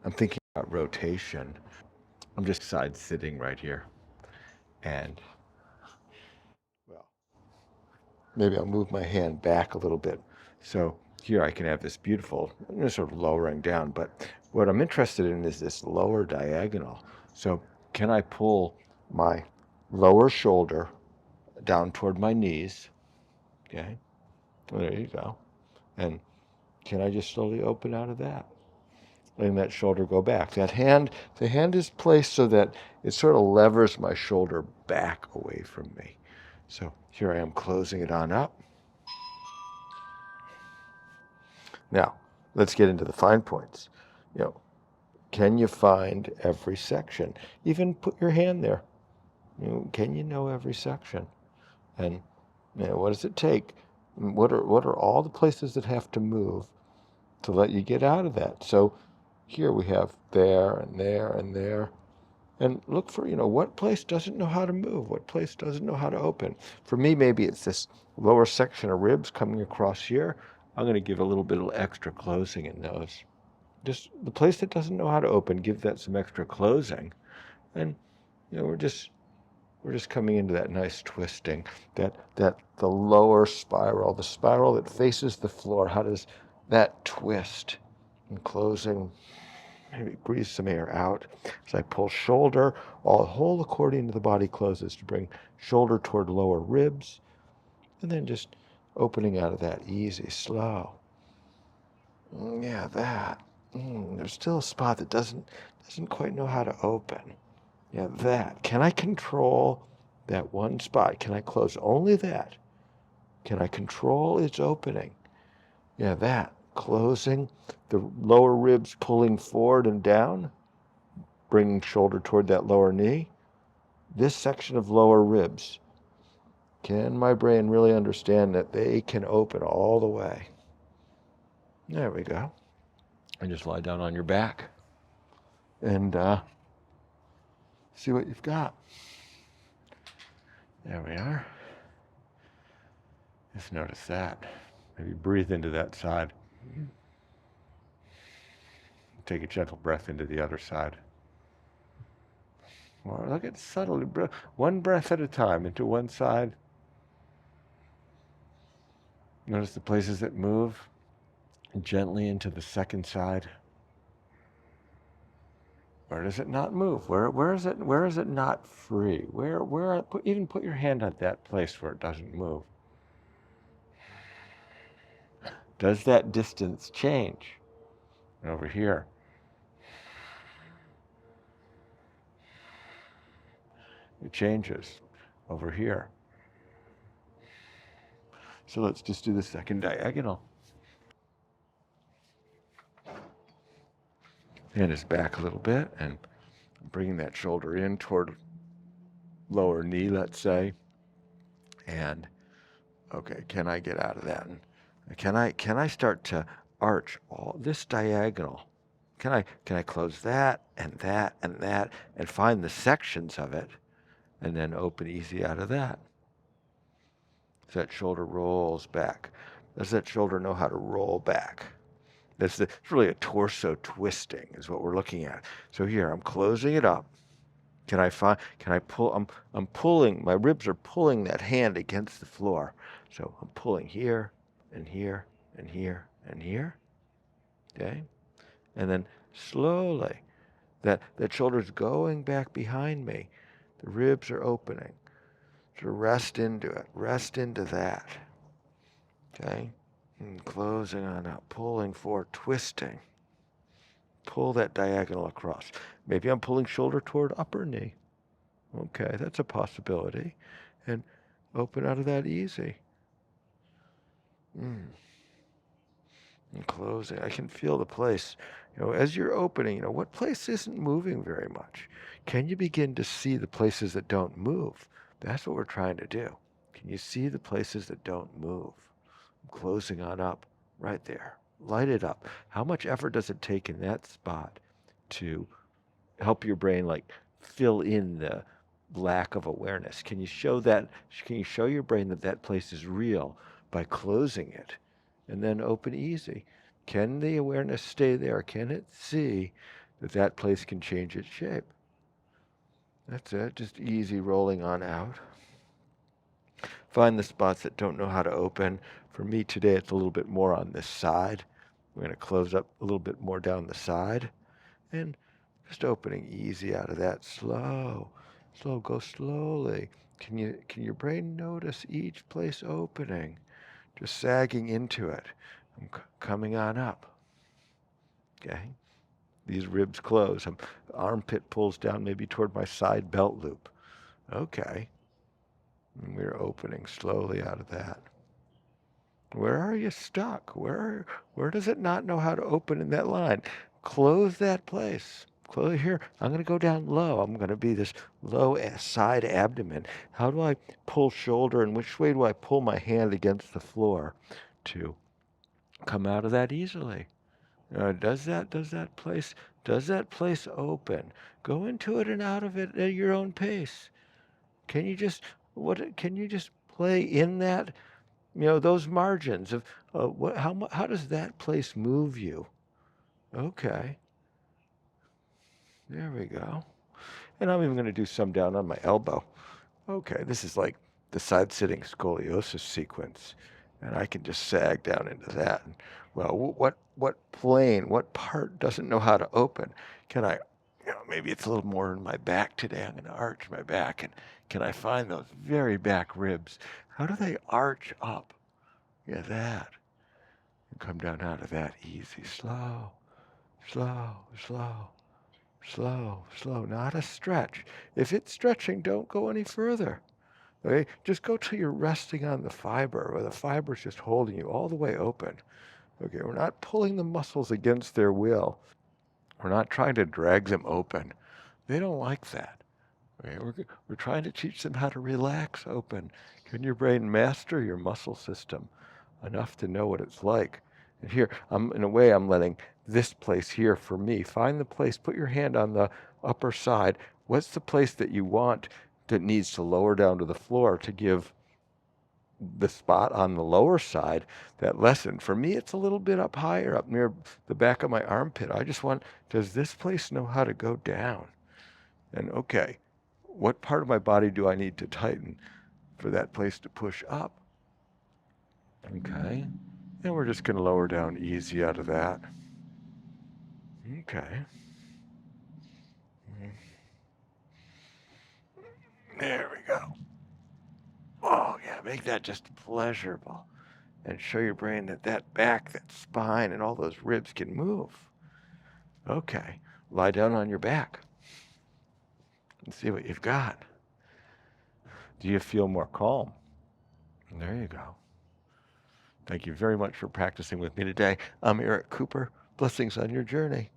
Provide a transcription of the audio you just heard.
I'm thinking about rotation. I'm just side sitting right here. And, well, maybe I'll move my hand back a little bit. So here I can have this beautiful, sort of lowering down. But what I'm interested in is this lower diagonal. So can I pull my lower shoulder down toward my knees? Okay. Well, there you go. And can I just slowly open out of that? Letting that shoulder go back. The hand is placed so that it sort of levers my shoulder back away from me. So here I am closing it on up. Now, let's get into the fine points. You know, can you find every section? Even put your hand there. Can you know every section? And what does it take? What are all the places that have to move to let you get out of that? So here we have there and there and there. And look for, what place doesn't know how to move? What place doesn't know how to open? For me, maybe it's this lower section of ribs coming across here. I'm going to give a little bit of extra closing in those. Just the place that doesn't know how to open, give that some extra closing. And, we're just coming into that nice twisting, that the lower spiral, the spiral that faces the floor, how does that twist? And closing, maybe breathe some air out. As I pull shoulder, all whole accordion to the body closes to bring shoulder toward lower ribs, and then just opening out of that easy, slow. Yeah, that. There's still a spot that doesn't quite know how to open. Yeah, that. Can I control that one spot? Can I close only that? Can I control its opening? Yeah, that. Closing the lower ribs, pulling forward and down, bringing shoulder toward that lower knee. This section of lower ribs, can my brain really understand that they can open all the way? There we go. And just lie down on your back and see what you've got. There we are. Just notice that. Maybe breathe into that side. Take a gentle breath into the other side. Well, look at subtly, one breath at a time into one side. Notice the places that move gently into the second side. Where does it not move? Where is it not free? Even put your hand on that place where it doesn't move. Does that distance change? Over here. It changes over here. So let's just do the second diagonal. Hand is back a little bit and bringing that shoulder in toward lower knee, let's say. And okay, can I get out of that? And can I start to arch all this diagonal? Can I close that and that and that and find the sections of it and then open easy out of that? So that shoulder rolls back. Does that shoulder know how to roll back? It's really a torso twisting is what we're looking at. So here, I'm closing it up. Can I pull, I'm pulling, my ribs are pulling that hand against the floor. So I'm pulling here and here and here and here. Okay? And then slowly, that shoulder's going back behind me. The ribs are opening. So rest into it. Rest into that. Okay? And closing on out, pulling forward, twisting. Pull that diagonal across. Maybe I'm pulling shoulder toward upper knee. Okay, that's a possibility. And open out of that easy. And closing. I can feel the place. As you're opening, what place isn't moving very much? Can you begin to see the places that don't move? That's what we're trying to do. Can you see the places that don't move? I'm closing on up right there. Light it up. How much effort does it take in that spot to help your brain fill in the lack of awareness? Can you show your brain that place is real by closing it and then open easy? Can the awareness stay there? Can it see that place can change its shape. That's it, just easy rolling on out. Find the spots that don't know how to open. For me today, it's a little bit more on this side. We're going to close up a little bit more down the side. And just opening easy out of that. Slow, slow, go slowly. Can your brain notice each place opening? Just sagging into it. I'm coming on up. Okay? These ribs close. Armpit pulls down maybe toward my side belt loop. Okay. And we're opening slowly out of that. Where are you stuck? Where does it not know how to open in that line? Close that place. Close here. I'm going to go down low. I'm going to be this low side abdomen. How do I pull shoulder, and which way do I pull my hand against the floor to come out of that easily? Does that place open? Go into it and out of it at your own pace. Can you just play in that? Those margins of how does that place move you? Okay, there we go. And I'm even going to do some down on my elbow. Okay, this is like the side sitting scoliosis sequence, and I can just sag down into that. Well, what plane, what part doesn't know how to open? Can I, maybe it's a little more in my back today. I'm going to arch my back, and can I find those very back ribs? How do they arch up? Yeah, that. And come down out of that easy, slow, slow, slow, slow, slow. Not a stretch. If it's stretching, don't go any further. Okay? Just go till you're resting on the fiber, where the fiber's just holding you all the way open. Okay, we're not pulling the muscles against their will. We're not trying to drag them open. They don't like that. Okay? We're trying to teach them how to relax open. Can your brain master your muscle system enough to know what it's like? And here, in a way, I'm letting this place here for me. Find the place, put your hand on the upper side. What's the place that you want that needs to lower down to the floor to give the spot on the lower side that lesson? For me, it's a little bit up higher, up near the back of my armpit. I just want, does this place know how to go down? And okay, what part of my body do I need to tighten for that place to push up? Okay. And we're just going to lower down easy out of that. Okay. There we go. Oh, yeah, make that just pleasurable. And show your brain that back, that spine, and all those ribs can move. Okay. Lie down on your back and see what you've got. Do you feel more calm? There you go. Thank you very much for practicing with me today. I'm Eric Cooper. Blessings on your journey.